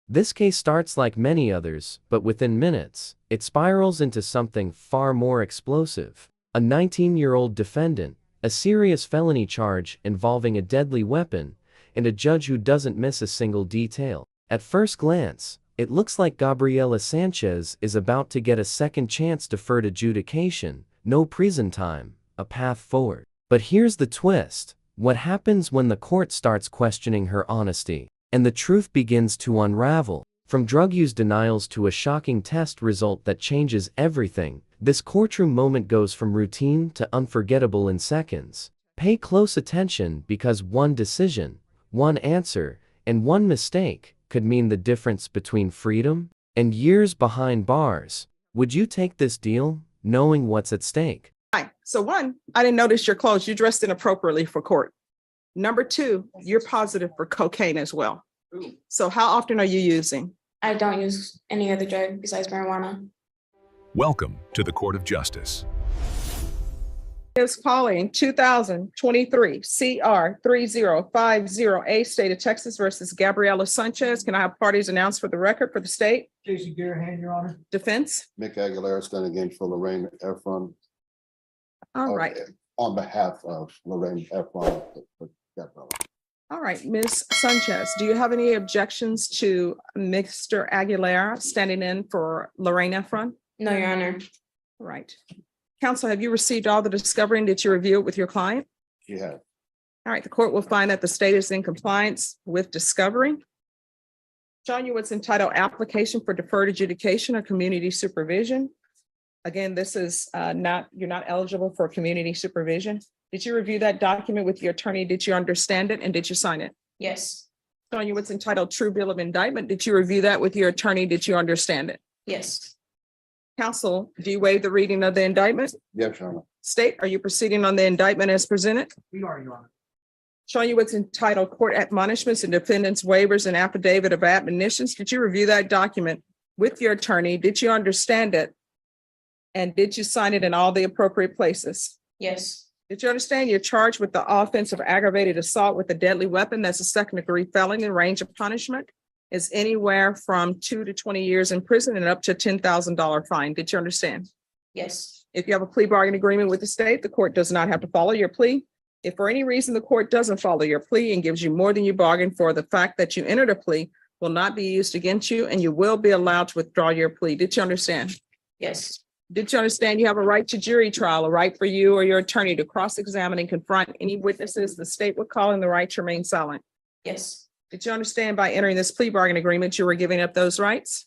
This case starts like many others, but within minutes, it spirals into something far more explosive. A 19-year-old defendant, a serious felony charge involving a deadly weapon, and a judge who doesn't miss a single detail. At first glance, it looks like Gabriela Sanchez is about to get a second chance deferred adjudication, no prison time, a path forward. But here's the twist. What happens when the court starts questioning her honesty, and the truth begins to unravel? From drug use denials to a shocking test result that changes everything, this courtroom moment goes from routine to unforgettable in seconds. Pay close attention because one decision, one answer, and one mistake could mean the difference between freedom and years behind bars. Would you take this deal, knowing what's at stake? Hi. So one, I didn't notice your clothes. You dressed inappropriately for court. Number two, you're positive for cocaine as well. So how often are you using? I don't use any other drug besides marijuana. Welcome to the Court of Justice. Is calling 2023 CR 3050A, State of Texas versus Gabriela Sanchez. Can I have parties announced for the record for the state? Jason Garahan, Your Honor. Defense? Mick Aguilera standing again for Lorraine Efron. All right. On behalf of Lorraine Efron. All right, Ms. Sanchez, do you have any objections to Mr. Aguilera standing in for Lorraine Efron? No, Your Honor. All right. Counsel, have you received all the discovery and did you review it with your client? She had. All right, the court will find that the state is in compliance with discovery. Showing you what's entitled application for deferred adjudication or community supervision. Again, this is you're not eligible for community supervision. Did you review that document with your attorney? Did you understand it and did you sign it? Yes. Showing you what's entitled true bill of indictment. Did you review that with your attorney? Did you understand it? Yes. Counsel, do you waive the reading of the indictment? Yes, Your Honor. State, are you proceeding on the indictment as presented? We are, Your Honor. Showing you what's entitled court admonishments and defendants waivers and affidavit of admonitions. Did you review that document with your attorney? Did you understand it? And did you sign it in all the appropriate places? Yes. Did you understand you're charged with the offense of aggravated assault with a deadly weapon? That's a second-degree felony. Range of punishment is anywhere from 2 to 20 years in prison and up to $10,000 fine. Did you understand? Yes. If you have a plea bargain agreement with the state, the court does not have to follow your plea. If for any reason the court doesn't follow your plea and gives you more than you bargained for, the fact that you entered a plea will not be used against you and you will be allowed to withdraw your plea. Did you understand? Yes. Did you understand you have a right to jury trial, a right for you or your attorney to cross-examine and confront any witnesses the state would call, and the right to remain silent? Yes. Did you understand by entering this plea bargain agreement, you were giving up those rights?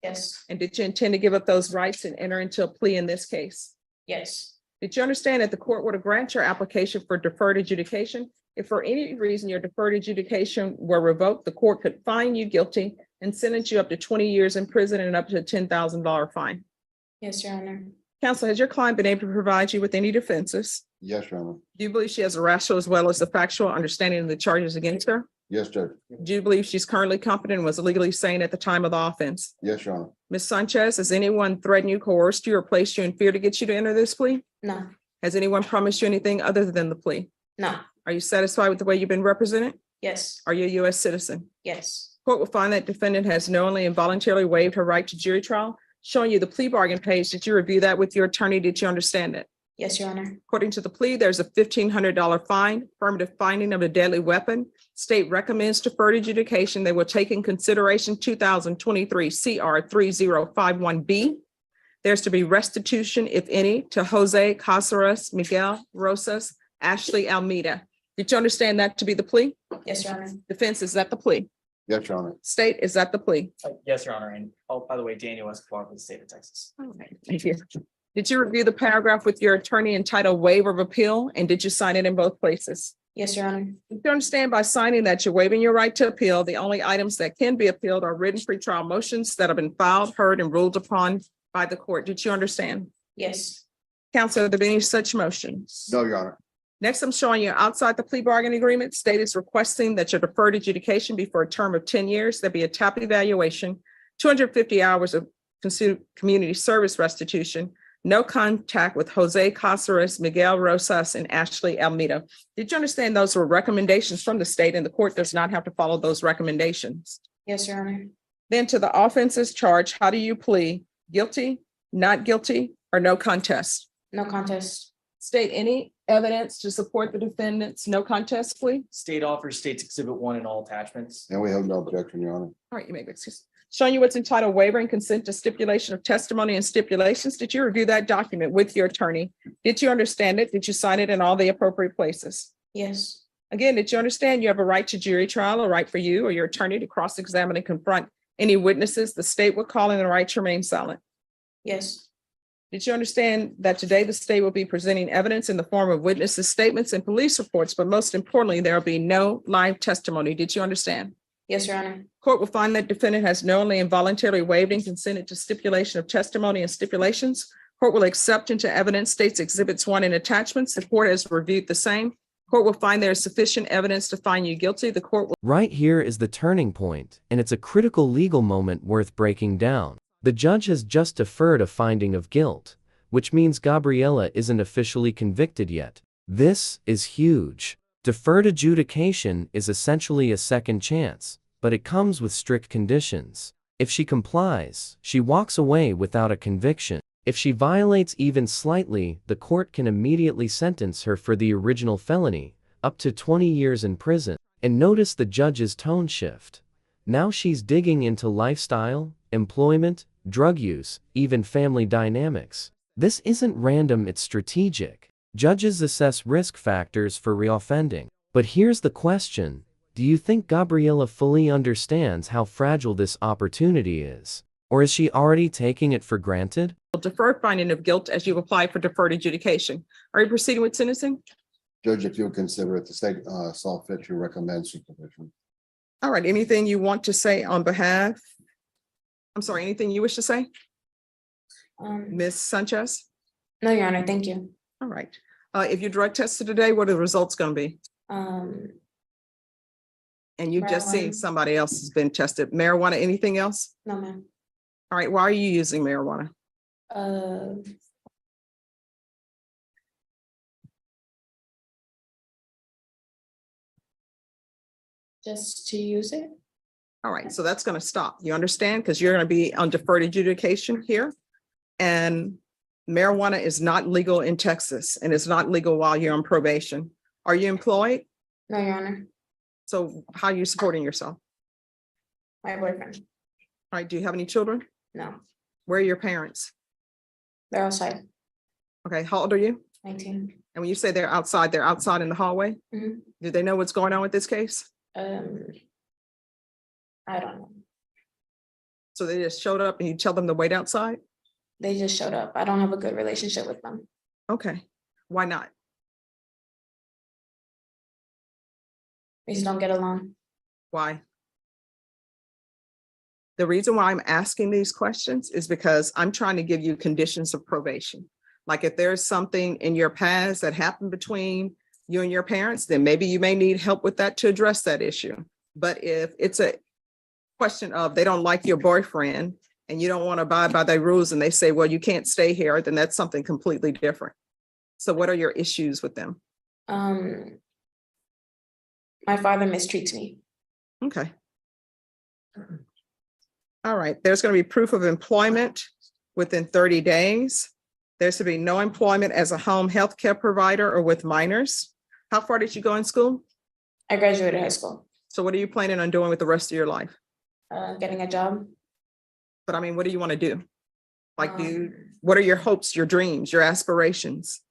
Yes. And did you intend to give up those rights and enter into a plea in this case? Yes. Did you understand that the court were to grant your application for deferred adjudication? If for any reason your deferred adjudication were revoked, the court could find you guilty and sentence you up to 20 years in prison and up to a $10,000 fine. Yes, Your Honor. Counsel, has your client been able to provide you with any defenses? Yes, Your Honor. Do you believe she has a rational as well as a factual understanding of the charges against her? Yes, Judge. Do you believe she's currently competent and was legally sane at the time of the offense? Yes, Your Honor. Ms. Sanchez, has anyone threatened you, coerced you, or placed you in fear to get you to enter this plea? No. Has anyone promised you anything other than the plea? No. Are you satisfied with the way you've been represented? Yes. Are you a U.S. citizen? Yes. Court will find that defendant has knowingly and voluntarily waived her right to jury trial. Showing you the plea bargain page. Did you review that with your attorney? Did you understand it? Yes, Your Honor. According to the plea, there's a $1,500 fine, affirmative finding of a deadly weapon. State recommends deferred adjudication. They will take in consideration 2023 CR 3051B. There's to be restitution, if any, to Jose Caceres, Miguel Rosas, Ashley Almeida. Did you understand that to be the plea? Yes, Your Honor. Defense, is that the plea? Yes, Your Honor. State, is that the plea? Yes, Your Honor. And by the way, Daniel Escobar for the state of Texas. All right, thank you. Did you review the paragraph with your attorney entitled waiver of appeal? And did you sign it in both places? Yes, Your Honor. You understand by signing that you're waiving your right to appeal. The only items that can be appealed are written pretrial motions that have been filed, heard, and ruled upon by the court. Did you understand? Yes. Counsel, have there been any such motions? No, Your Honor. Next, I'm showing you outside the plea bargain agreement. State is requesting that your deferred adjudication be for a term of 10 years. There be a TAP evaluation, 250 hours of community service restitution, no contact with Jose Caceres, Miguel Rosas, and Ashley Almeida. Did you understand those were recommendations from the state and the court does not have to follow those recommendations? Yes, Your Honor. Then to the offenses charged, how do you plead? Guilty, not guilty, or no contest? No contest. State any evidence to support the defendant's no contest plea? State offers states exhibit 1 in all attachments. And we have no objection, Your Honor. All right, you may be excused. Showing you what's entitled waiver and consent to stipulation of testimony and stipulations. Did you review that document with your attorney? Did you understand it? Did you sign it in all the appropriate places? Yes. Again, did you understand you have a right to jury trial, a right for you or your attorney to cross-examine and confront any witnesses the state would call in the right to remain silent? Yes. Did you understand that today the state will be presenting evidence in the form of witnesses' statements and police reports, but most importantly, there will be no live testimony? Did you understand? Yes, Your Honor. Court will find that defendant has knowingly and voluntarily waived and consented to stipulation of testimony and stipulations. Court will accept into evidence states exhibits 1 and attachments. The court has reviewed the same. Court will find there is sufficient evidence to find you guilty. The court will. Right here is the turning point, and it's a critical legal moment worth breaking down. The judge has just deferred a finding of guilt, which means Gabriela isn't officially convicted yet. This is huge. Deferred adjudication is essentially a second chance, but it comes with strict conditions. If she complies, she walks away without a conviction. If she violates even slightly, the court can immediately sentence her for the original felony, up to 20 years in prison. And notice the judge's tone shift. Now she's digging into lifestyle, employment, drug use, even family dynamics. This isn't random, it's strategic. Judges assess risk factors for reoffending. But here's the question. Do you think Gabriela fully understands how fragile this opportunity is? Or is she already taking it for granted? Defer finding of guilt as you apply for deferred adjudication. Are you proceeding with sentencing? Judge, if you'll consider it, the state saw fit to recommend supervision. All right, anything you want to say on behalf? I'm sorry, anything you wish to say? Ms. Sanchez? No, Your Honor. Thank you. All right. If you drug tested today, what are the results going to be? And you just seen Marijuana. somebody else has been tested. Marijuana, anything else? No, ma'am. All right, why are you using marijuana? Just to use it. All right, so that's going to stop. You understand? Because you're going to be on deferred adjudication here. And marijuana is not legal in Texas and it's not legal while you're on probation. Are you employed? No, Your Honor. So how are you supporting yourself? My boyfriend. All right, do you have any children? No. Where are your parents? They're outside. Okay, how old are you? 19. And when you say they're outside in the hallway? Mhm. Do they know what's going on with this case? I don't know. So they just showed up and you tell them to wait outside? They just showed up. I don't have a good relationship with them. Okay, why not? We just don't get along. Why? The reason why I'm asking these questions is because I'm trying to give you conditions of probation. Like if there's something in your past that happened between you and your parents, then maybe you may need help with that to address that issue. But if it's a question of they don't like your boyfriend and you don't want to abide by their rules and they say, well, you can't stay here, then that's something completely different. So what are your issues with them? My father mistreats me. Okay. All right, there's going to be proof of employment within 30 days. There's to be no employment as a home health care provider or with minors. How far did you go in school? I graduated high school. So what are you planning on doing with the rest of your life? Getting a job. But I mean, what do you want to do? Like, what are your hopes, your dreams, your aspirations?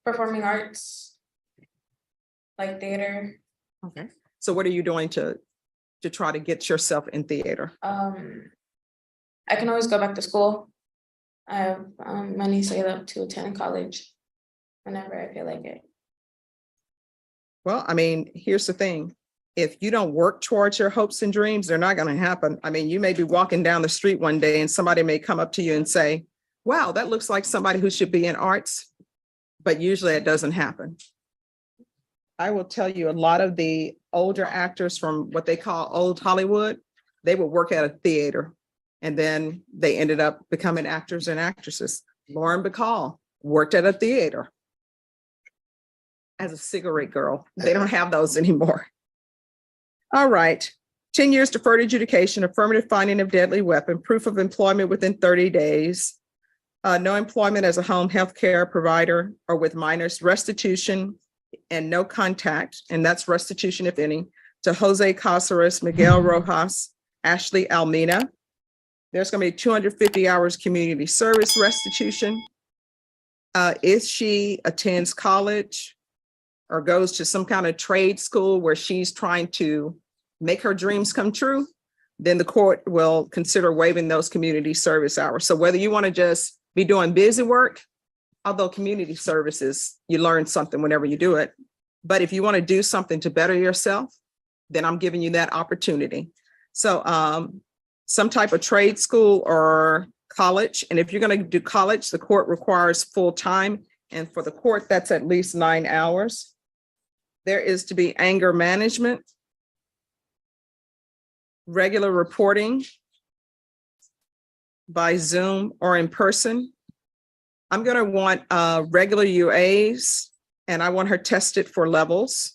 Performing arts, like theater. Okay. So what are you doing to try to get yourself in theater? I can always go back to school. I have money saved up to attend college whenever I feel like it. Well, I mean, here's the thing. If you don't work towards your hopes and dreams, they're not going to happen. I mean, you may be walking down the street one day and somebody may come up to you and say, wow, that looks like somebody who should be in arts. But usually it doesn't happen. I will tell you, a lot of the older actors from what they call old Hollywood, they would work at a theater And then they ended up becoming actors and actresses. Lauren Bacall worked at a theater as a cigarette girl. They don't have those anymore. All right. 10 years deferred adjudication, affirmative finding of deadly weapon, proof of employment within 30 days, no employment as a home health care provider or with minors, restitution and no contact, and that's restitution if any, to Jose Casares, Miguel Rojas, Ashley Almina. There's going to be 250 hours community service restitution. If she attends college or goes to some kind of trade school where she's trying to make her dreams come true, then the court will consider waiving those community service hours. So whether you want to just be doing busy work, although community services, you learn something whenever you do it. But if you want to do something to better yourself, then I'm giving you that opportunity. So some type of trade school or college. And if you're going to do college, the court requires full time. And for the court, that's at least 9 hours. There is to be anger management, regular reporting by Zoom or in person. I'm going to want regular UAs, and I want her tested for levels.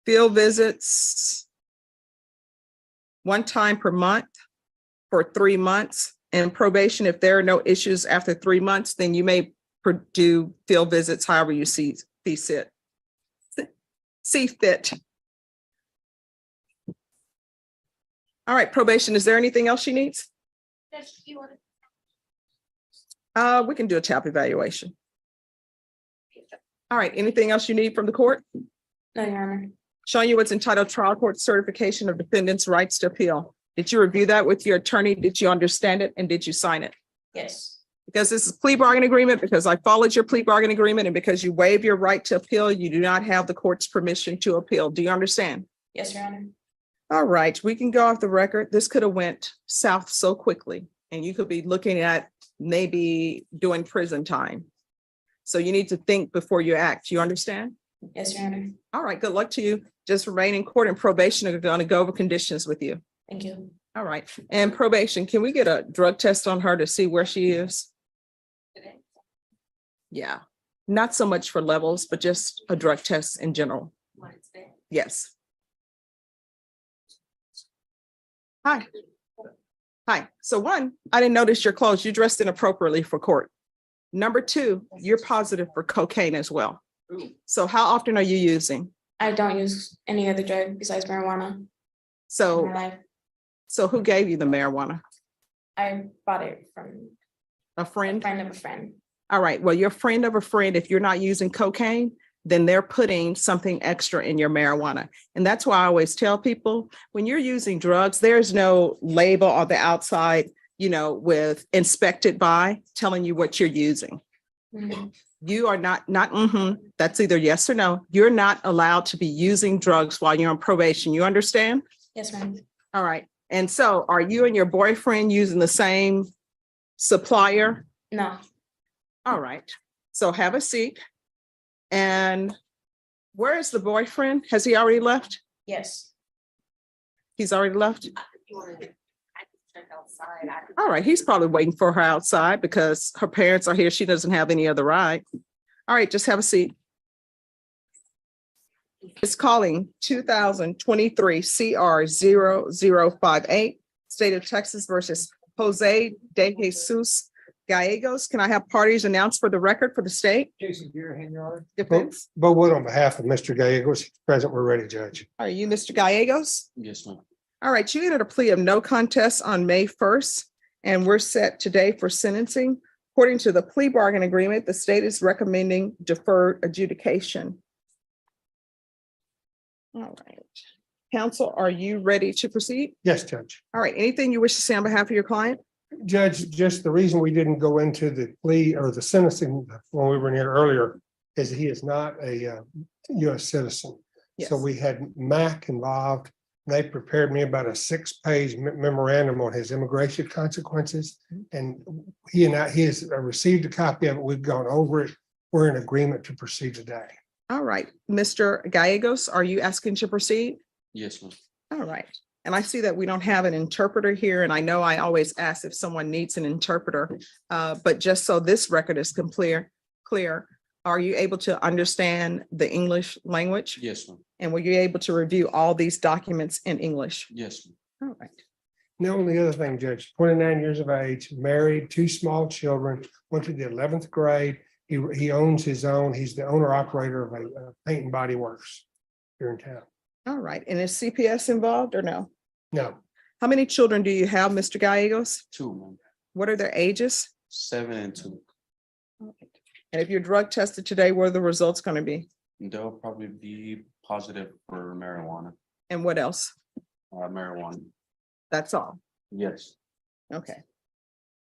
Field visits 1 time per month for 3 months, and probation. If there are no issues after 3 months, then you may do field visits however you see fit. All right, probation. Is there anything else she needs? We can do a TAP evaluation. All right, anything else you need from the court? No, Your Honor. Showing you what's entitled trial court certification of defendant's rights to appeal. Did you review that with your attorney? Did you understand it? And did you sign it? Yes. Because this is plea bargain agreement, because I followed your plea bargain agreement, and because you waive your right to appeal, you do not have the court's permission to appeal. Do you understand? Yes, Your Honor. All right, we can go off the record. This could have went south so quickly, and you could be looking at maybe doing prison time. So you need to think before you act. You understand? Yes, Your Honor. All right, good luck to you. Just remain in court, and probation are going to go over conditions with you. Thank you. All right, and probation, can we get a drug test on her to see where she is? Yeah, not so much for levels, but just a drug test in general. Yes. Hi. Hi. So 1, I didn't notice your clothes. You dressed inappropriately for court. Number 2, you're positive for cocaine as well. So how often are you using? I don't use any other drug besides marijuana in So, my life. so who gave you the marijuana? I bought it from A a friend? friend of a friend. All right, well, your friend of a friend, if you're not using cocaine, then they're putting something extra in your marijuana. And that's why I always tell people, when you're using drugs, there's no label on the outside, with inspected by telling you what you're using. Mhm. You are not, that's either yes or no. You're not allowed to be using drugs while you're on probation. You understand? Yes, ma'am. All right. And so are you and your boyfriend using the same supplier? No. All right. So have a seat. And where is the boyfriend? Has he already left? Yes. He's already left? All right. He's probably waiting for her outside because her parents are here. She doesn't have any other ride. All right. Just have a seat. It's calling 2023 CR 0058, State of Texas versus Jose De Jesus Gallegos. Can I have parties announced for the record for the state? Jason Gearhan, Your Honor. Defense. Bo Wood on behalf of Mr. Gallegos, present, we're ready, Judge. Are you Mr. Gallegos? Yes, ma'am. All right, you entered a plea of no contest on May 1st, and we're set today for sentencing. According to the plea bargain agreement, the state is recommending deferred adjudication. All right. Counsel, are you ready to proceed? Yes, Judge. All right, anything you wish to say on behalf of your client? Judge, just the reason we didn't go into the plea or the sentencing when we were in here earlier is that he is not a U.S. citizen. Yes. So we had MAC involved. They prepared me about a 6-page memorandum on his immigration consequences. And he has received a copy of it. We've gone over it. We're in agreement to proceed today. All right, Mr. Gallegos, are you asking to proceed? Yes, ma'am. All right, And I see that we don't have an interpreter here, and I know I always ask if someone needs an interpreter. But just so this record is clear, are you able to understand the English language? Yes, ma'am. And were you able to review all these documents in English? Yes, ma'am. All right. The only other thing, Judge, 29 years of age, married, 2 small children, went to the 11th grade. He owns his own, he's the owner operator of a paint and body works here in town. All right. And is CPS involved or no? No, How many children do you have, Mr. Gallegos? 2, ma'am. What are their ages? 7 and 2. And if you're drug tested today, what are the results going to be? They'll probably be positive for marijuana. And what else? Marijuana. That's all. Yes. Okay.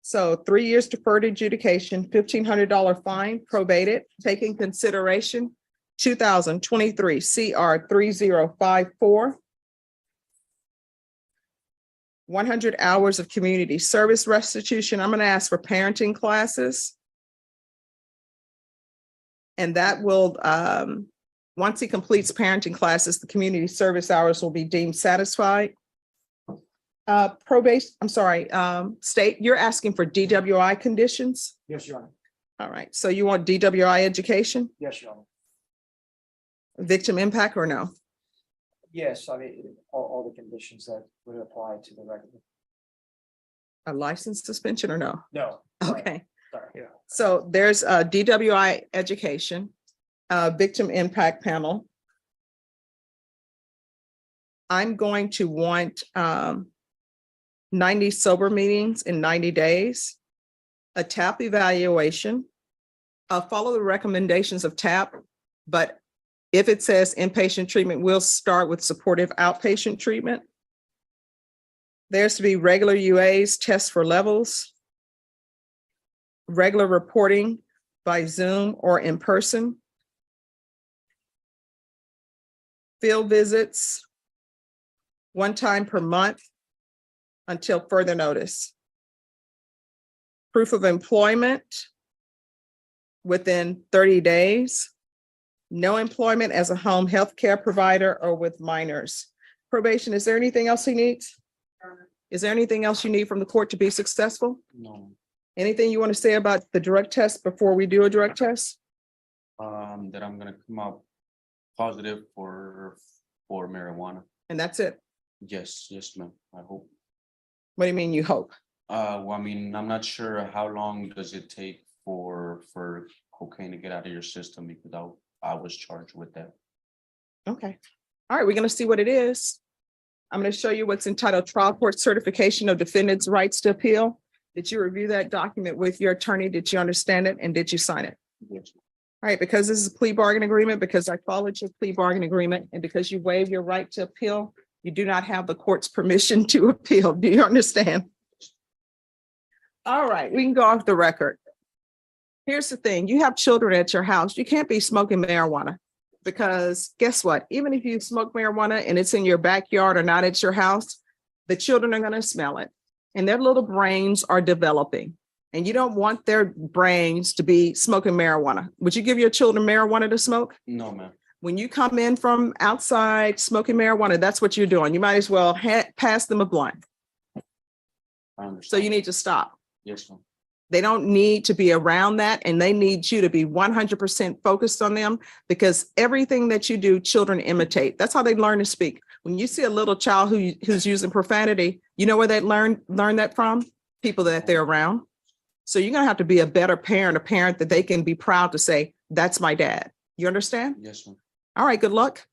So 3 years deferred adjudication, $1,500 fine, probated, taking consideration 2023 CR 3054. 100 hours of community service restitution. I'm going to ask for parenting classes. And that will, once he completes parenting classes, the community service hours will be deemed satisfied. Probation, I'm sorry, state, you're asking for DWI conditions? Yes, Your Honor. All right, so you want DWI education, Yes, Your Honor. victim impact or no? Yes, I mean, all the conditions that would apply to the record. A license suspension or no? No. sorry, Okay, Sorry, yeah. so there's a DWI education, victim impact panel. I'm going to want 90 sober meetings in 90 days, a TAP evaluation. Follow the recommendations of TAP, but if it says inpatient treatment, we'll start with supportive outpatient treatment. There's to be regular UAs, tests for levels, regular reporting by Zoom or in person, field visits, 1 time per month until further notice. Proof of employment within 30 days. No employment as a home health care provider or with minors. Probation, is there anything else he needs? Is there anything else you need from the court to be successful? No. Anything you want to say about the drug test before we do a drug test? That I'm gonna come out positive for marijuana. And that's it. Yes, yes, ma'am. I hope. What do you mean you hope? Well, I mean, I'm not sure how long does it take for cocaine to get out of your system, because I was charged with that. Okay. All right, we're going to see what it is. I'm going to show you what's entitled Trial Court Certification of Defendant's Rights to Appeal. Did you review that document with your attorney? Did you understand it? And did you sign it? Yes. All right, because this is a plea bargain agreement, because I followed your plea bargain agreement, and because you waive your right to appeal, you do not have the court's permission to appeal. Do you understand? All right, we can go off the record. Here's the thing, you have children at your house, you can't be smoking marijuana, because guess what? Even if you smoke marijuana and it's in your backyard or not at your house, the children are going to smell it, and their little brains are developing, and you don't want their brains to be smoking marijuana. Would you give your children marijuana to smoke? No, ma'am. When you come in from outside smoking marijuana, that's what you're doing. You might as well pass them a blunt. I understand. So you need to stop. Yes, ma'am. They don't need to be around that, and they need you to be 100% focused on them, because everything that you do, children imitate. That's how they learn to speak. When you see a little child who's using profanity, you know where they learn that from? People that they're around. So you're going to have to be a better parent, a parent that they can be proud to say, that's my dad. You understand? Yes, ma'am. All right, good luck.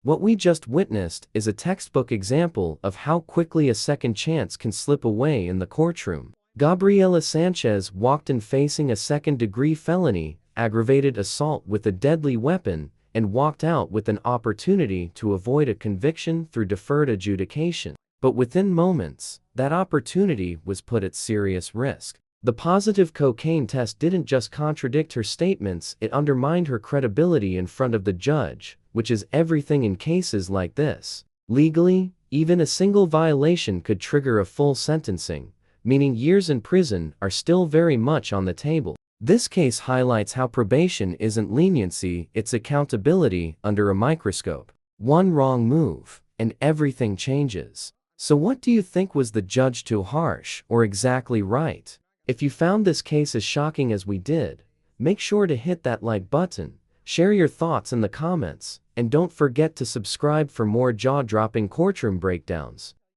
What we just witnessed is a textbook example of how quickly a second chance can slip away in the courtroom. Gabriela Sanchez walked in facing a second-degree felony, aggravated assault with a deadly weapon, and walked out with an opportunity to avoid a conviction through deferred adjudication. But within moments, that opportunity was put at serious risk. The positive cocaine test didn't just contradict her statements, it undermined her credibility in front of the judge, which is everything in cases like this. Legally, even a single violation could trigger a full sentencing, meaning years in prison are still very much on the table. This case highlights how probation isn't leniency, it's accountability under a microscope. One wrong move, and everything changes. So what do you think, was the judge too harsh or exactly right? If you found this case as shocking as we did, make sure to hit that like button, share your thoughts in the comments, and don't forget to subscribe for more jaw-dropping courtroom breakdowns.